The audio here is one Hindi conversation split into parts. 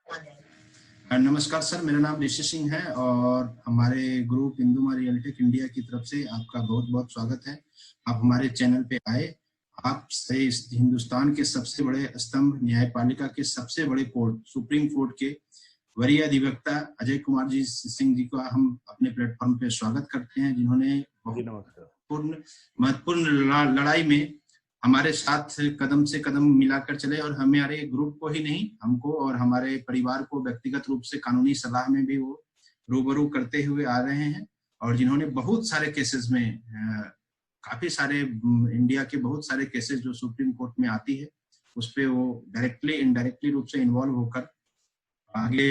नमस्कार सर, मेरा नाम ऋषि सिंह है और हमारे ग्रुप इंदुमा रियलटेक इंडिया की तरफ से आपका बहुत बहुत स्वागत है। आप हमारे चैनल पे आए। आप से इस हिंदुस्तान के सबसे बड़े स्तंभ, न्यायपालिका के सबसे बड़े कोर्ट, सुप्रीम कोर्ट के वरीय अधिवक्ता अजय कुमार जी सिंह जी का हम अपने प्लेटफॉर्म पे स्वागत करते हैं, जिन्होंने बहुत महत्वपूर्ण लड़ाई में हमारे साथ कदम से कदम मिलाकर चले और हमारे ग्रुप को ही नहीं, हमको और हमारे परिवार को व्यक्तिगत रूप से कानूनी सलाह में भी वो रूबरू करते हुए आ रहे हैं। और जिन्होंने बहुत सारे केसेस में काफी सारे इंडिया के बहुत सारे केसेस जो सुप्रीम कोर्ट में आती है उस पे वो डायरेक्टली इनडायरेक्टली रूप से इन्वॉल्व होकर आगे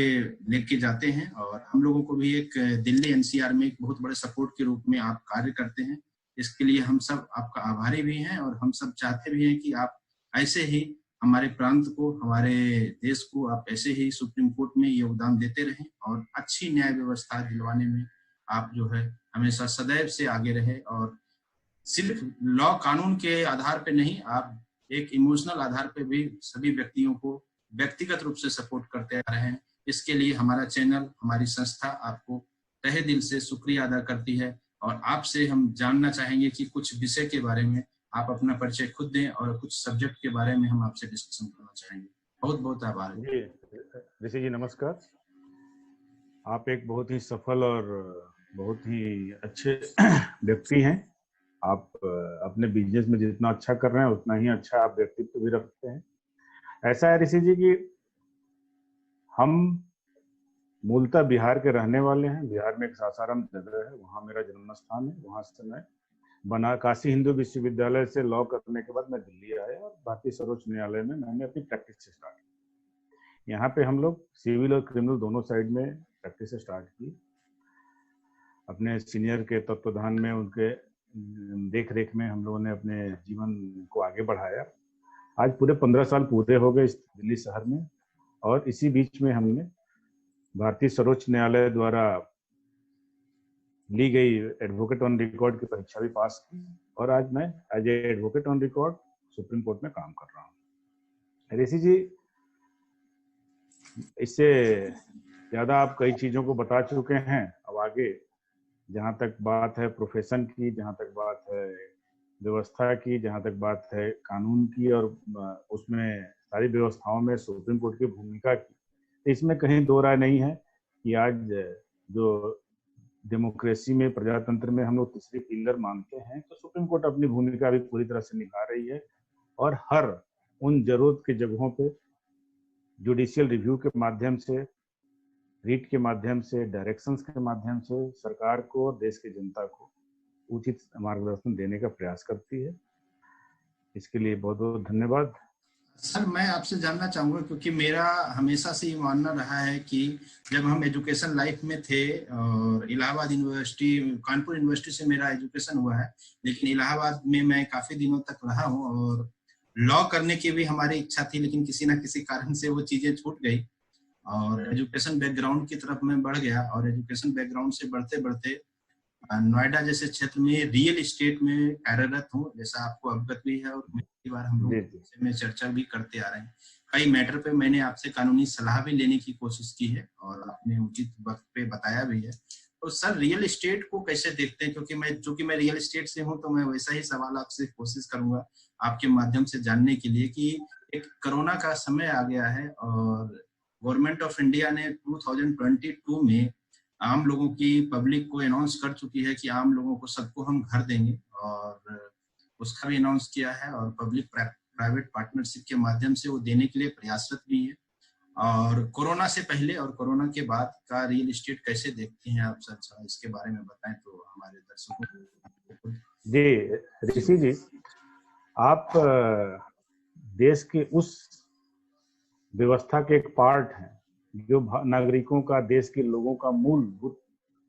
लेके जाते हैं। और हम लोगों को भी एक दिल्ली एनसीआर में एक बहुत बड़े सपोर्ट के रूप में आप कार्य करते हैं। इसके लिए हम सब आपका आभारी भी हैं और हम सब चाहते भी हैं कि आप ऐसे ही हमारे प्रांत को, हमारे देश को आप ऐसे ही सुप्रीम कोर्ट में योगदान देते रहें और अच्छी न्याय व्यवस्था दिलवाने में आप जो है हमेशा सदैव से आगे रहे। और सिर्फ लॉ कानून के आधार पे नहीं, आप एक इमोशनल आधार पे भी सभी व्यक्तियों को व्यक्तिगत रूप से सपोर्ट करते आ रहे हैं। इसके लिए हमारा चैनल, हमारी संस्था आपको तहे दिल से शुक्रिया अदा करती है। और आपसे हम जानना चाहेंगे कि कुछ विषय के बारे में आप अपना परिचय खुद दें और कुछ सब्जेक्ट के बारे में हम आपसे डिस्कशन करना चाहेंगे। बहुत बहुत आभार। जी ऋषि जी नमस्कार। आप एक बहुत ही सफल और बहुत ही अच्छे व्यक्ति हैं। आप अपने बिजनेस में जितना अच्छा कर रहे हैं उतना ही अच्छा आप व्यक्तित्व भी रखते हैं। ऐसा है ऋषि जी कि हम मूलतः बिहार के रहने वाले हैं। बिहार में एक सासाराम जगह है, वहाँ मेरा जन्म स्थान है। वहाँ से मैं काशी हिंदू विश्वविद्यालय से लॉ करने के बाद मैं दिल्ली आया और भारतीय सर्वोच्च न्यायालय में मैंने अपनी प्रैक्टिस स्टार्ट की। यहाँ पे हम लोग सिविल और क्रिमिनल दोनों साइड में प्रैक्टिस स्टार्ट की। अपने सीनियर के तत्वाधान में, उनके देख रेख में हम लोगों ने अपने जीवन को आगे बढ़ाया। आज पूरे 15 साल पूरे हो गए इस दिल्ली शहर में। और इसी बीच में हमने भारतीय सर्वोच्च न्यायालय द्वारा ली गई एडवोकेट ऑन रिकॉर्ड की परीक्षा भी पास की और आज मैं as a advocate on record Supreme Court में काम कर रहा हूँ। ऋषि जी, इससे ज्यादा आप कई चीजों को बता चुके हैं। अब आगे जहाँ तक बात है प्रोफेशन की, जहाँ तक बात है व्यवस्था की, जहाँ तक बात है कानून की और उसमें सारी व्यवस्थाओं में सुप्रीम कोर्ट की भूमिका की, तो इसमें कहीं दो राय नहीं है कि आज जो डेमोक्रेसी में, प्रजातंत्र में हम लोग तीसरी पिलर मानते हैं, तो सुप्रीम कोर्ट अपनी भूमिका भी पूरी तरह से निभा रही है। और हर उन जरूरत की जगहों पे जुडिशियल रिव्यू के माध्यम से, रीट के माध्यम से, डायरेक्शंस के माध्यम से सरकार को और देश की जनता को उचित मार्गदर्शन देने का प्रयास करती है। इसके लिए बहुत बहुत धन्यवाद। सर, मैं आपसे जानना चाहूंगा, क्योंकि मेरा हमेशा से ये मानना रहा है कि जब हम एजुकेशन लाइफ में थे और इलाहाबाद यूनिवर्सिटी, कानपुर यूनिवर्सिटी से मेरा एजुकेशन हुआ है, लेकिन इलाहाबाद में मैं काफी दिनों तक रहा हूँ और लॉ करने की भी हमारी इच्छा थी, लेकिन किसी ना किसी कारण से वो चीजें छूट गई और एजुकेशन बैकग्राउंड की तरफ मैं बढ़ गया। और एजुकेशन बैकग्राउंड से बढ़ते बढ़ते नोएडा जैसे क्षेत्र में रियल एस्टेट में कार्यरत हूँ, जैसा आपको अवगत भी है और कई बार हम लोग में चर्चा भी करते आ रहे हैं। कई मैटर पे मैंने आपसे कानूनी सलाह भी लेने की कोशिश की है और आपने उचित वक्त पे बताया भी है। तो सर, रियल एस्टेट को कैसे देखते हैं? क्योंकि मैं रियल एस्टेट से हूँ, तो मैं वैसा ही सवाल आपसे कोशिश करूंगा आपके माध्यम से जानने के लिए कि एक कोरोना का समय आ गया है और गवर्नमेंट ऑफ इंडिया ने 2022 में आम लोगों की, पब्लिक को अनाउंस कर चुकी है कि आम लोगों को सबको हम घर देंगे और उसका भी अनाउंस किया है और पब्लिक प्राइवेट पार्टनरशिप के माध्यम से वो देने के लिए प्रयासरत भी है। और कोरोना से पहले और कोरोना के बाद का रियल एस्टेट कैसे देखते हैं आप सर? इसके बारे में बताएं तो हमारे दर्शकों को। जी ऋषि जी, आप देश के उस व्यवस्था के एक पार्ट हैं जो नागरिकों का, देश के लोगों का मूलभूत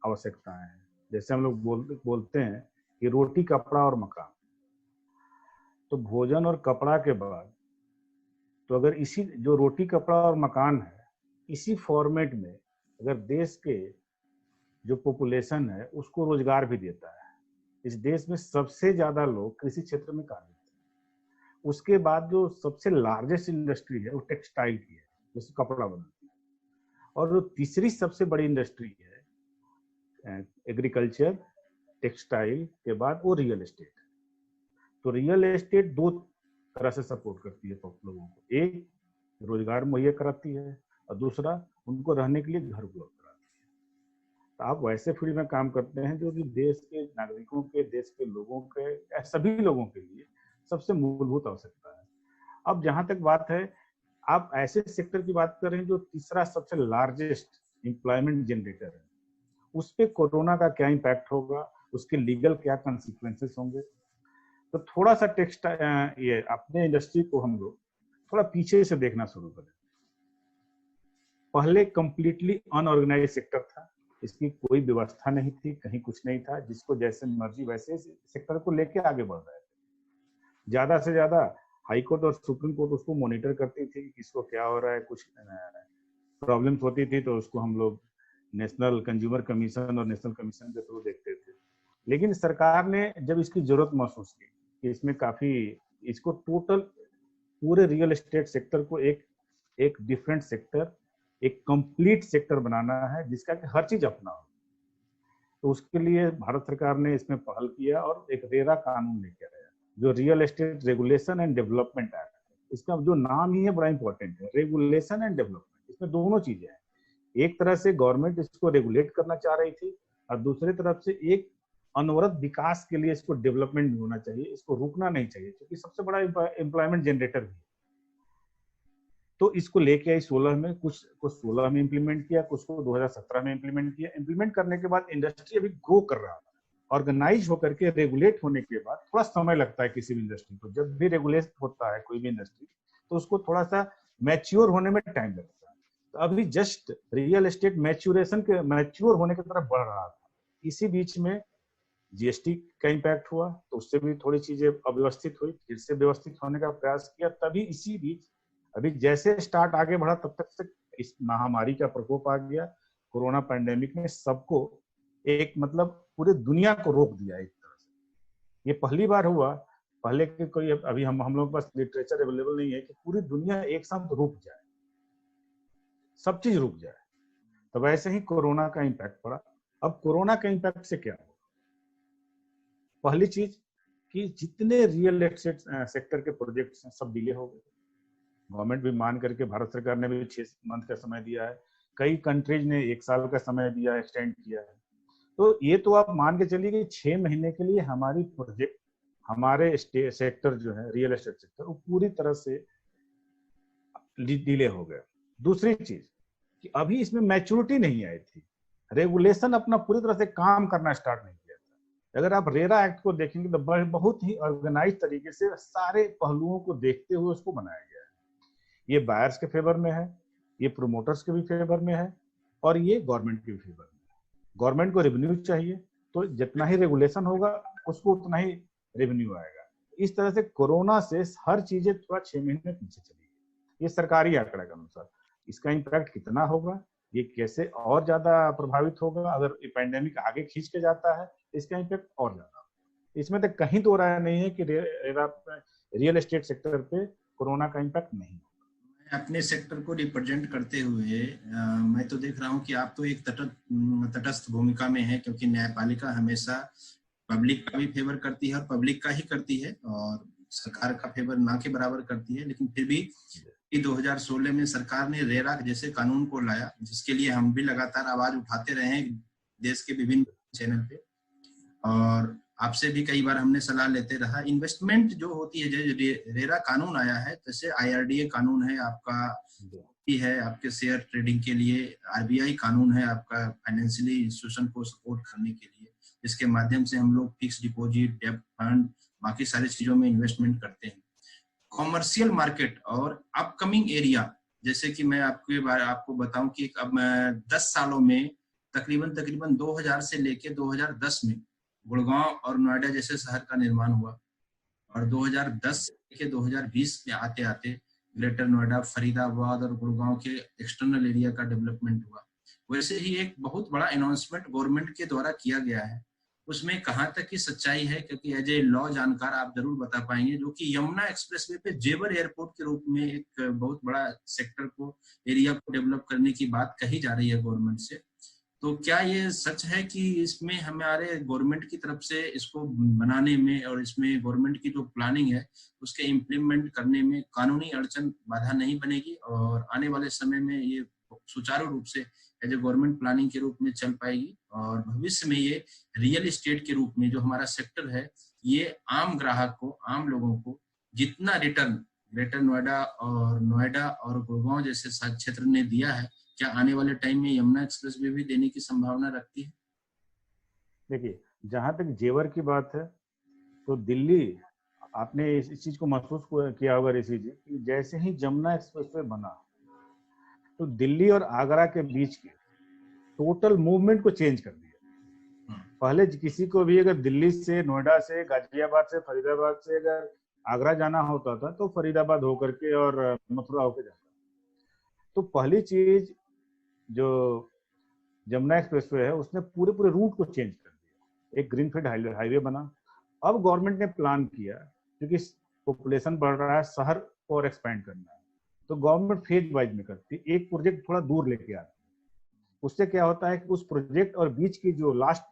आवश्यकता है। जैसे हम लोग बोलते हैं कि रोटी, कपड़ा और मकान। तो भोजन और कपड़ा के बाद तो अगर इसी जो रोटी, कपड़ा और मकान है, इसी फॉर्मेट में अगर देश के जो पॉपुलेशन है उसको रोजगार भी देता है। इस देश में सबसे ज्यादा लोग कृषि क्षेत्र में कार्यरत हैं। उसके बाद जो सबसे लार्जेस्ट इंडस्ट्री है वो टेक्सटाइल की है, जैसे कपड़ा बनाती है। और जो तीसरी सबसे बड़ी इंडस्ट्री है एग्रीकल्चर, टेक्सटाइल के बाद वो रियल एस्टेट। तो रियल एस्टेट दो तरह से सपोर्ट करती है लोगों को, एक रोजगार मुहैया कराती है और दूसरा उनको रहने के लिए घर उपलब्ध कराती है। तो आप वैसे फील्ड में काम करते हैं जो कि देश के नागरिकों के, देश के लोगों के, सभी लोगों के लिए सबसे मूलभूत आवश्यकता है। अब जहां तक बात है, आप ऐसे सेक्टर की बात कर रहे हैं जो तीसरा सबसे लार्जेस्ट एम्प्लॉयमेंट जनरेटर है, उस पर कोरोना का क्या इम्पैक्ट होगा, उसके लीगल क्या कॉन्सिक्वेंसेस होंगे। तो थोड़ा सा ये अपने इंडस्ट्री को हम लोग थोड़ा पीछे से देखना शुरू करें। पहले कंप्लीटली अनऑर्गेनाइज सेक्टर था, इसकी कोई व्यवस्था नहीं थी, कहीं कुछ नहीं था, जिसको जैसे मर्जी वैसे सेक्टर को लेके आगे बढ़ रहे थे। ज्यादा से ज्यादा हाई कोर्ट और सुप्रीम कोर्ट उसको मॉनिटर करती थी, किसको क्या हो रहा है, कुछ प्रॉब्लम्स होती थी तो उसको हम लोग नेशनल कंज्यूमर कमीशन और नेशनल कमीशन के थ्रू देखते थे। लेकिन सरकार ने जब इसकी जरूरत महसूस की कि इसमें काफी, इसको टोटल पूरे रियल एस्टेट सेक्टर को एक डिफरेंट सेक्टर, एक कंप्लीट सेक्टर बनाना है जिसका कि हर चीज अपना हो, तो उसके लिए भारत सरकार ने इसमें पहल किया और एक रेरा कानून लेकर आया, जो real estate regulation and development act. इसका जो नाम ही है बड़ा इंपॉर्टेंट है, रेगुलेशन एंड डेवलपमेंट। इसमें दोनों चीजें हैं, एक तरह से गवर्नमेंट इसको रेगुलेट करना चाह रही थी और दूसरी तरफ से एक अनवरत विकास के लिए इसको डेवलपमेंट भी होना चाहिए, इसको रुकना नहीं चाहिए, क्योंकि सबसे बड़ा एम्प्लॉयमेंट जनरेटर भी है। तो इसको लेके आई 16 में, कुछ को 16 में इंप्लीमेंट किया, कुछ को 2017 में इंप्लीमेंट किया। इंप्लीमेंट करने के बाद इंडस्ट्री अभी ग्रो कर रहा है, ऑर्गेनाइज होकर के रेगुलेट होने के बाद थोड़ा समय लगता है किसी भी इंडस्ट्री को। जब भी रेगुलेट होता है कोई भी इंडस्ट्री तो उसको थोड़ा सा मैच्योर होने में टाइम लगता है। तो अभी जस्ट रियल एस्टेट मैच्योर होने की तरफ बढ़ रहा था। इसी बीच में जीएसटी का इम्पैक्ट हुआ, तो उससे भी थोड़ी चीजें अव्यवस्थित हुई, फिर से व्यवस्थित होने का प्रयास किया। तभी इसी बीच अभी जैसे स्टार्ट आगे बढ़ा तब तक से इस महामारी का प्रकोप आ गया। कोरोना पैंडेमिक ने सबको एक मतलब पूरी दुनिया को रोक दिया एक तरह से। ये पहली बार हुआ, पहले के कोई अभी हम लोग के पास लिटरेचर अवेलेबल नहीं है कि पूरी दुनिया एक साथ रुक जाए, सब चीज रुक जाए। तो वैसे ही कोरोना का इम्पैक्ट पड़ा। अब कोरोना के इम्पैक्ट से क्या हुआ? पहली चीज कि जितने रियल एस्टेट सेक्टर के प्रोजेक्ट्स हैं सब डिले हो गए। गवर्नमेंट भी मान करके, भारत सरकार ने भी 6 मंथ का समय दिया है, कई कंट्रीज ने 1 साल का समय दिया, एक्सटेंड किया है। तो ये तो आप मान के चलिए कि 6 महीने के लिए हमारी प्रोजेक्ट, हमारे सेक्टर जो है रियल एस्टेट सेक्टर, वो पूरी तरह से डिले हो गया। दूसरी चीज कि अभी इसमें मैच्योरिटी नहीं आई थी, रेगुलेशन अपना पूरी तरह से काम करना स्टार्ट नहीं किया था। अगर आप रेरा एक्ट को देखेंगे तो बहुत ही ऑर्गेनाइज तरीके से सारे पहलुओं को देखते हुए उसको बनाया गया है। ये बायर्स के फेवर में है, ये प्रोमोटर्स के भी फेवर में है और ये गवर्नमेंट के भी फेवर में है। गवर्नमेंट को रेवेन्यू चाहिए तो जितना ही रेगुलेशन होगा उसको उतना ही रेवेन्यू आएगा। इस तरह से कोरोना से हर चीजें थोड़ा 6 महीने पीछे चली गई, ये सरकारी आंकड़ा के अनुसार। इसका इम्पैक्ट कितना होगा, ये कैसे और ज्यादा प्रभावित होगा, अगर ये पैंडेमिक आगे खींच के जाता है इसका इम्पैक्ट और ज्यादा। इसमें तो कहीं दो राय नहीं है कि रियल एस्टेट सेक्टर पे कोरोना का इम्पैक्ट नहीं। अपने सेक्टर को रिप्रेजेंट करते हुए मैं तो देख रहा हूं कि आप तो एक तटस्थ भूमिका में है, क्योंकि न्यायपालिका हमेशा पब्लिक का भी फेवर करती है और पब्लिक का ही करती है और सरकार का फेवर ना के बराबर करती है। लेकिन फिर भी 2016 में सरकार ने रेरा जैसे कानून को लाया, जिसके लिए हम भी लगातार आवाज उठाते रहे हैं देश के विभिन्न चैनल पे, और आपसे भी कई बार हमने सलाह लेते रहा। इन्वेस्टमेंट जो होती है, जो रेरा कानून आया है, जैसे IRDA कानून है आपका, है आपके शेयर ट्रेडिंग के लिए, RBI कानून है आपका फाइनेंशियली इंस्टीट्यूशन को सपोर्ट करने के लिए, जिसके माध्यम से हम लोग फिक्स डिपॉजिट, डेब्ट फंड, बाकी सारी चीजों में इन्वेस्टमेंट करते हैं। कॉमर्शियल मार्केट और अपकमिंग एरिया, जैसे कि मैं आपको बताऊं कि अब 10 सालों में तकरीबन 2000 से लेके 2010 में गुड़गांव और नोएडा जैसे शहर का निर्माण हुआ, और 2010 से 2020 में आते आते ग्रेटर नोएडा, फरीदाबाद और गुड़गांव के एक्सटर्नल एरिया का डेवलपमेंट हुआ। वैसे ही एक बहुत बड़ा अनाउंसमेंट गवर्नमेंट के द्वारा किया गया है उसमें कहाँ तक की सच्चाई है, क्योंकि एज ए लॉ जानकार आप जरूर बता पाएंगे, जो कि यमुना एक्सप्रेसवे पे जेवर एयरपोर्ट के रूप में एक बहुत बड़ा सेक्टर को, एरिया को डेवलप करने की बात कही जा रही है गवर्नमेंट से। तो क्या ये सच है कि इसमें हमारे गवर्नमेंट की तरफ से इसको बनाने में और इसमें गवर्नमेंट की जो प्लानिंग है उसके इम्प्लीमेंट करने में कानूनी अड़चन बाधा नहीं बनेगी, और आने वाले समय में ये सुचारू रूप से एज ए गवर्नमेंट प्लानिंग के रूप में चल पाएगी, और भविष्य में ये रियल एस्टेट के रूप में जो हमारा सेक्टर है, ये आम ग्राहक को, आम लोगों को जितना रिटर्न ग्रेटर नोएडा और गुड़गांव जैसे क्षेत्र ने दिया है, क्या आने वाले टाइम में यमुना एक्सप्रेस वे भी देने की संभावना रखती है? देखिए, जहां तक जेवर की बात है तो दिल्ली, आपने इस चीज को महसूस किया होगा ऋषि जी कि जैसे ही यमुना एक्सप्रेसवे बना तो दिल्ली और आगरा के बीच के टोटल मूवमेंट को चेंज कर दिया। पहले किसी को भी अगर दिल्ली से, नोएडा से, गाजियाबाद से, फरीदाबाद से अगर आगरा जाना होता था तो फरीदाबाद होकर के और मथुरा होकर जाता। तो पहली चीज जो यमुना एक्सप्रेसवे है उसने पूरे रूट को चेंज कर दिया, एक ग्रीनफील्ड हाईवे बना। अब गवर्नमेंट ने प्लान किया, क्योंकि पॉपुलेशन बढ़ रहा है, शहर को और एक्सपैंड करना है, तो गवर्नमेंट फेज वाइज में करती है, एक प्रोजेक्ट थोड़ा दूर लेके आती है। उससे क्या होता है कि उस प्रोजेक्ट और बीच की जो लास्ट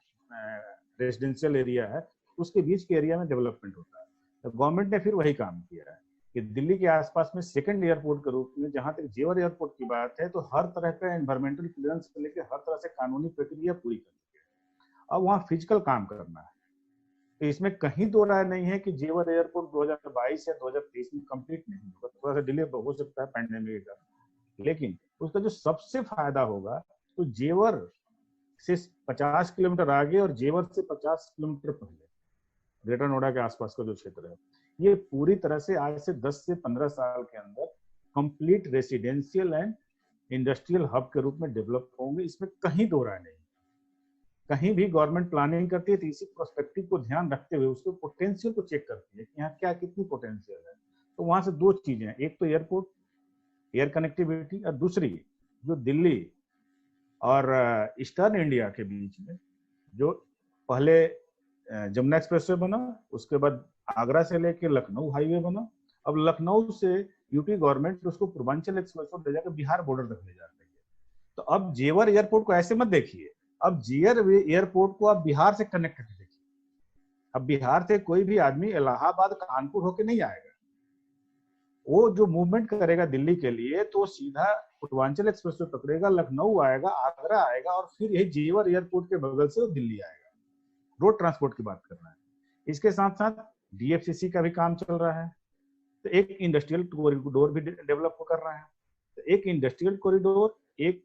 रेजिडेंशियल एरिया है उसके बीच के एरिया में डेवलपमेंट होता है। तो गवर्नमेंट ने फिर वही काम किया है कि दिल्ली के आसपास में सेकंड एयरपोर्ट के रूप में, जहां तक जेवर एयरपोर्ट की बात है, तो हर तरह का एनवायरमेंटल क्लियरेंस से लेकर हर तरह से कानूनी प्रक्रिया पूरी कर दी है। अब वहां फिजिकल काम करना है, तो इसमें कहीं दो राय नहीं है कि जेवर एयरपोर्ट 2022 या 2023 में कंप्लीट नहीं होगा, थोड़ा सा डिले हो सकता है पैंडेमिक के कारण, लेकिन उसका जो सबसे फायदा होगा तो जेवर से 50 किलोमीटर आगे और जेवर से 50 किलोमीटर पहले ग्रेटर नोएडा के आसपास का जो क्षेत्र है, ये पूरी तरह से आज से 10 से 15 साल के अंदर complete residential and industrial hub के रूप में डेवलप होंगे। इसमें कहीं दो राय नहीं। कहीं भी गवर्नमेंट प्लानिंग करती है तो इसी प्रोस्पेक्टिव को ध्यान रखते हुए उसके पोटेंशियल को चेक करती है कि यहाँ क्या कितनी पोटेंशियल है। तो वहां से दो चीजें हैं, एक तो एयरपोर्ट, एयर कनेक्टिविटी, और दूसरी जो दिल्ली और ईस्टर्न इंडिया के बीच में जो पहले यमुना एक्सप्रेसवे बना, उसके बाद आगरा से लेकर लखनऊ हाईवे बना, अब लखनऊ से यूपी गवर्नमेंट उसको पूर्वांचल एक्सप्रेसवे ले जाकर बिहार बॉर्डर तक ले जा रही है। तो अब जेवर एयरपोर्ट को ऐसे मत देखिए, अब जेवर एयरपोर्ट को आप बिहार से कनेक्ट करके देखिए। अब बिहार से कोई भी आदमी इलाहाबाद, कानपुर होके नहीं आएगा, वो जो मूवमेंट करेगा दिल्ली के लिए तो सीधा पूर्वांचल एक्सप्रेसवे पकड़ेगा, लखनऊ आएगा, आगरा आएगा, और फिर यही जेवर एयरपोर्ट के बगल से वो दिल्ली आएगा। रोड ट्रांसपोर्ट की बात कर रहा है। इसके साथ साथ डीएफसीसी का भी काम चल रहा है, तो एक इंडस्ट्रियल कॉरिडोर भी डेवलप कर रहा है। तो एक इंडस्ट्रियल कॉरिडोर, एक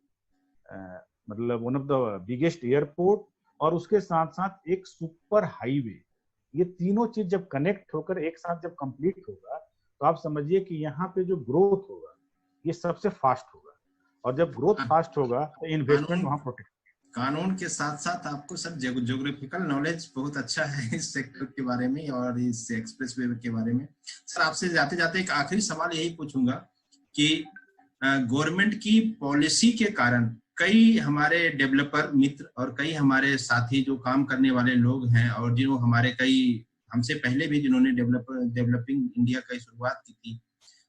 मतलब one of the biggest airport, और उसके साथ साथ एक सुपर हाईवे, ये तीनों चीज जब कनेक्ट होकर एक साथ जब कंप्लीट होगा तो आप समझिए कि यहाँ पे जो ग्रोथ होगा ये सबसे फास्ट होगा, और जब ग्रोथ फास्ट होगा तो इन्वेस्टमेंट वहां प्रोटेक्ट। कानून के साथ साथ आपको सर ज्योग्राफिकल नॉलेज बहुत अच्छा है इस सेक्टर के बारे में और इस एक्सप्रेसवे के बारे में। सर आपसे जाते जाते एक आखिरी सवाल यही पूछूंगा कि गवर्नमेंट की पॉलिसी के कारण कई हमारे डेवलपर मित्र और कई हमारे साथी जो काम करने वाले लोग हैं, और जो हमारे कई हमसे पहले भी जिन्होंने डेवलपिंग इंडिया की शुरुआत की थी,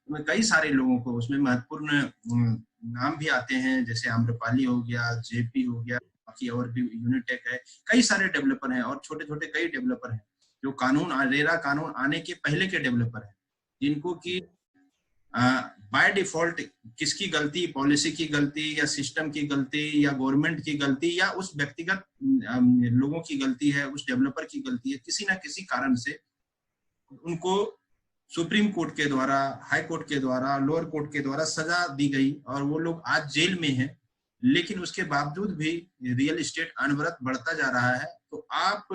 तो कई सारे लोगों को उसमें महत्वपूर्ण नाम भी आते हैं, जैसे आम्रपाली हो गया, जेपी हो गया, बाकी और भी यूनिटेक है, कई सारे डेवलपर हैं और छोटे छोटे कई डेवलपर हैं जो रेरा कानून आने के पहले के डेवलपर हैं, जिनको कि बाय डिफॉल्ट किसकी गलती, पॉलिसी की गलती या सिस्टम की गलती या गवर्नमेंट की गलती या उस व्यक्तिगत लोगों की गलती है, उस डेवलपर की गलती है, किसी ना किसी कारण से उनको सुप्रीम कोर्ट के द्वारा, हाई कोर्ट के द्वारा, लोअर कोर्ट के द्वारा सजा दी गई और वो लोग आज जेल में हैं। लेकिन उसके बावजूद भी रियल एस्टेट अनवरत बढ़ता जा रहा है। तो आप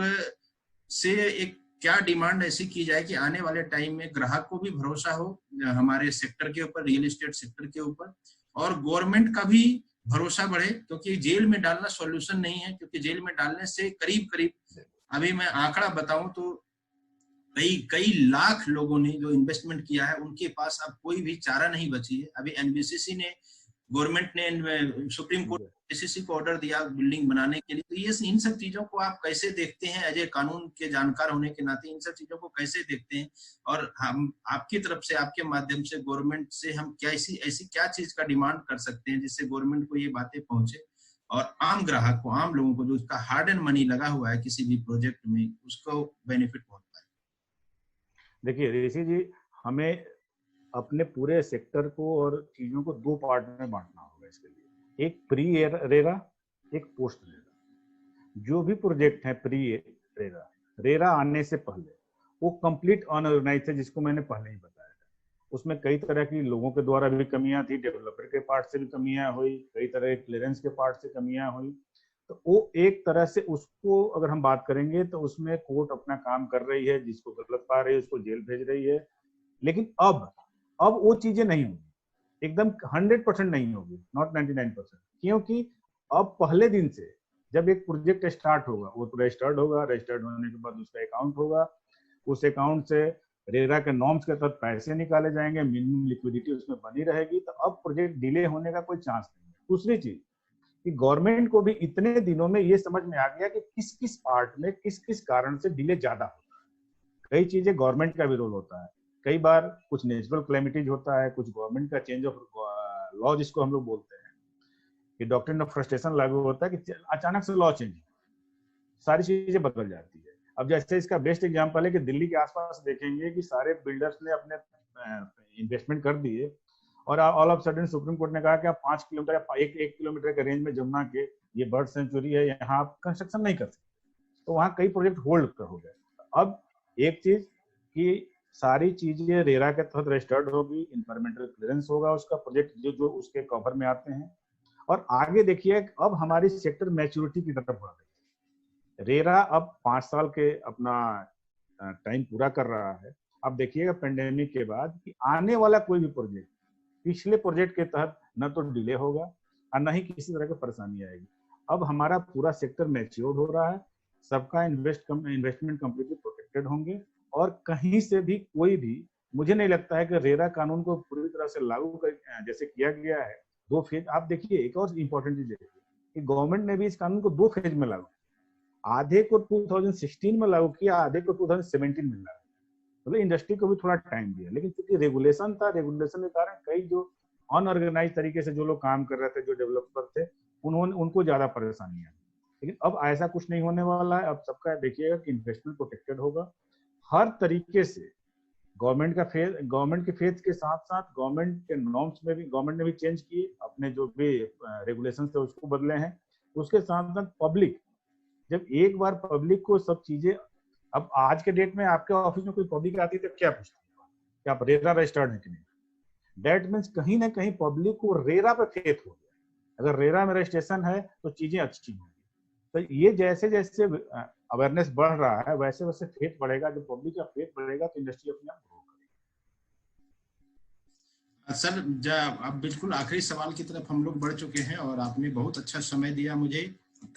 से एक क्या डिमांड ऐसी की जाए कि आने वाले टाइम में ग्राहक को भी भरोसा हो हमारे सेक्टर के ऊपर, रियल एस्टेट सेक्टर के ऊपर, और गवर्नमेंट का भी भरोसा बढ़े, क्योंकि जेल में डालना सॉल्यूशन नहीं है, क्योंकि जेल में डालने से करीब करीब, अभी मैं आंकड़ा बताऊं तो कई लाख लोगों ने जो इन्वेस्टमेंट किया है उनके पास अब कोई भी चारा नहीं बची है। अभी एनबीसीसी ने गवर्नमेंट ने, सुप्रीम कोर्ट पीसीसी को ऑर्डर दिया बिल्डिंग बनाने के लिए। तो ये इन सब चीजों को आप कैसे देखते हैं, एज ए कानून के जानकार होने के नाते इन सब चीजों को कैसे देखते हैं, और हम आपकी तरफ से, आपके माध्यम से गवर्नमेंट से हम क्या ऐसी क्या चीज का डिमांड कर सकते हैं जिससे गवर्नमेंट को ये बातें पहुंचे और आम ग्राहक को, आम लोगों को जो उसका हार्ड एंड मनी लगा हुआ है किसी भी प्रोजेक्ट में, उसको बेनिफिट पहुंच पाए। देखिए ऋषि जी, हमें अपने पूरे सेक्टर को और चीजों को दो पार्ट में बांटना होगा इसके लिए। एक प्री रेरा, एक पोस्ट रेरा। जो भी प्रोजेक्ट है प्री रेरा, रेरा आने से पहले वो कंप्लीट अनऑर्गेनाइज है, जिसको मैंने पहले ही बताया था। उसमें कई तरह की लोगों के द्वारा भी कमियां थी, डेवलपर के पार्ट से भी कमियां हुई, कई तरह के क्लियरेंस के पार्ट से कमियां हुई। तो वो एक तरह से उसको अगर हम बात करेंगे तो उसमें कोर्ट अपना काम कर रही है, जिसको गलत पा रही है उसको जेल भेज रही है। लेकिन अब वो चीजें नहीं होगी, एकदम 100% नहीं होगी, नॉट 99%। क्योंकि अब पहले दिन से जब एक प्रोजेक्ट स्टार्ट होगा, वो तो रजिस्टर्ड होगा, रजिस्टर्ड होने के बाद उसका अकाउंट होगा, उस अकाउंट से रेरा के नॉर्म्स के तहत पैसे निकाले जाएंगे, मिनिमम लिक्विडिटी उसमें बनी रहेगी। तो अब प्रोजेक्ट डिले होने का कोई चांस नहीं है। दूसरी चीज कि गवर्नमेंट को भी इतने दिनों में ये समझ में आ गया कि किस किस पार्ट में किस किस कारण से डिले ज्यादा होता है। कई चीजें गवर्नमेंट का भी रोल होता है, कई बार कुछ नेचुरल क्लैमिटीज होता है, कुछ गवर्नमेंट का चेंज ऑफ लॉ जिसको हम लोग बोलते हैं कि डॉक्ट्रिन ऑफ फ्रस्ट्रेशन लागू होता है कि अचानक से लॉ चेंज, सारी चीजें बदल जाती है। अब जैसे इसका बेस्ट एग्जांपल है कि दिल्ली के आसपास देखेंगे कि सारे बिल्डर्स ने अपने इन्वेस्टमेंट कर दिए और all of sudden supreme court ने कहा कि आप 5 किलोमीटर या 1 किलोमीटर के रेंज में जमुना के ये बर्ड सेंचुरी है, यहाँ आप कंस्ट्रक्शन नहीं कर सकते। तो वहाँ कई प्रोजेक्ट होल्ड हो गए। अब एक चीज कि सारी चीजें रेरा के तहत रजिस्टर्ड होगी, इन्वायरमेंटल क्लियरेंस होगा उसका, प्रोजेक्ट जो उसके कवर में आते हैं। और आगे देखिए अब हमारी सेक्टर मैच्योरिटी की तरफ बढ़ रही है। रेरा अब 5 साल के अपना टाइम पूरा कर रहा है। अब देखिएगा पेंडेमिक के बाद कि आने वाला कोई भी प्रोजेक्ट पिछले प्रोजेक्ट के तहत न तो डिले होगा और न ही किसी तरह की परेशानी आएगी। अब हमारा पूरा सेक्टर मैच्योर्ड हो रहा है, सबका इन्वेस्टमेंट कंप्लीटली प्रोटेक्टेड होंगे और कहीं से भी कोई भी, मुझे नहीं लगता है कि रेरा कानून को पूरी तरह से लागू कर जैसे किया गया है 2 फेज। आप देखिए एक और इंपॉर्टेंट चीज देखिए कि गवर्नमेंट ने भी इस कानून को 2 फेज में लागू, आधे को 2016 में लागू किया, आधे को 2017 में लागू। मतलब इंडस्ट्री को भी थोड़ा टाइम दिया, लेकिन क्योंकि रेगुलेशन था, रेगुलेशन के कारण कई जो अनऑर्गेनाइज तरीके से जो लोग काम कर रहे थे, जो डेवलपर थे, उनको ज्यादा परेशानी आई। लेकिन अब ऐसा कुछ नहीं होने वाला है। अब सबका देखिएगा कि इन्वेस्टमेंट प्रोटेक्टेड होगा हर तरीके से। गवर्नमेंट के फेज के साथ साथ गवर्नमेंट के नॉर्म्स में भी गवर्नमेंट ने भी चेंज किए, अपने जो भी रेगुलेशन थे उसको बदले हैं। उसके साथ साथ पब्लिक, जब एक बार पब्लिक को सब चीजें, अब आज के डेट में आपके ऑफिस में कोई पब्लिक आती है तो क्या पूछती है कि आप रेरा रजिस्टर्ड है कि नहीं। दैट मीन्स कहीं ना कहीं पब्लिक को रेरा पे फेथ हो गया। अगर रेरा में रजिस्ट्रेशन है तो चीजें अच्छी होंगी। तो ये जैसे जैसे अवेयरनेस बढ़ रहा है वैसे वैसे फेथ बढ़ेगा। जब पब्लिक का फेथ बढ़ेगा तो इंडस्ट्री अपने आप ग्रो करेगी। सर अब बिल्कुल आखिरी सवाल की तरफ हम लोग बढ़ चुके हैं और आपने बहुत अच्छा समय दिया मुझे,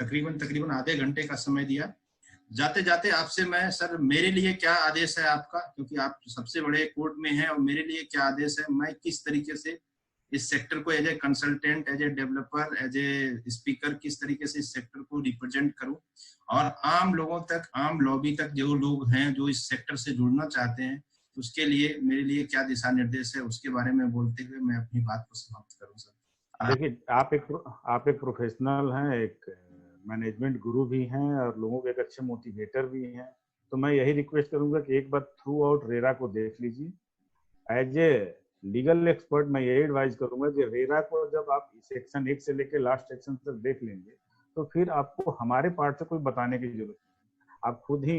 तकरीबन आधे घंटे का समय दिया। जाते जाते आपसे मैं, सर मेरे लिए क्या आदेश है आपका, क्योंकि आप सबसे बड़े कोर्ट में हैं, और मेरे लिए क्या आदेश है, मैं किस तरीके से इस सेक्टर को as a consultant, as a developer, as a speaker किस तरीके से इस सेक्टर को रिप्रेजेंट करूं और आम लोगों तक, आम लॉबी तक जो लोग हैं जो इस सेक्टर से जुड़ना चाहते हैं, उसके लिए मेरे लिए क्या दिशा निर्देश है, उसके बारे में बोलते हुए मैं अपनी बात को समाप्त करूं। सर देखिए आप एक प्रोफेशनल हैं, एक मैनेजमेंट गुरु भी हैं और लोगों के एक अच्छे मोटिवेटर भी हैं। तो मैं यही रिक्वेस्ट करूंगा कि एक बार थ्रू आउट रेरा को देख लीजिए। एज ए लीगल एक्सपर्ट मैं यही एडवाइज करूंगा कि रेरा को जब आप सेक्शन 1 से लेकर लास्ट सेक्शन तक देख लेंगे तो फिर आपको हमारे पार्ट से कोई बताने की जरूरत नहीं। आप खुद ही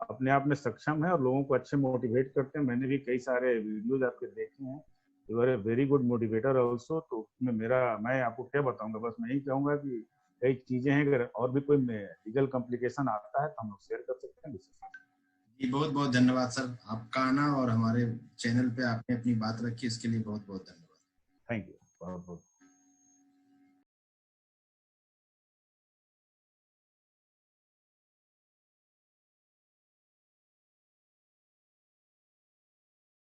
अपने आप में सक्षम है और लोगों को अच्छे मोटिवेट करते हैं। मैंने भी कई सारे वीडियोज आपके देखे हैं। You are a very good motivator also. तो उसमें मैं आपको क्या बताऊंगा, बस मैं यही कहूंगा कि कई चीजें हैं, अगर और भी कोई लीगल कॉम्प्लिकेशन आता है तो हम लोग शेयर कर सकते हैं। जी बहुत बहुत धन्यवाद सर, आपका आना और हमारे चैनल पे आपने अपनी बात रखी, इसके लिए बहुत बहुत धन्यवाद। थैंक यू बहुत बहुत।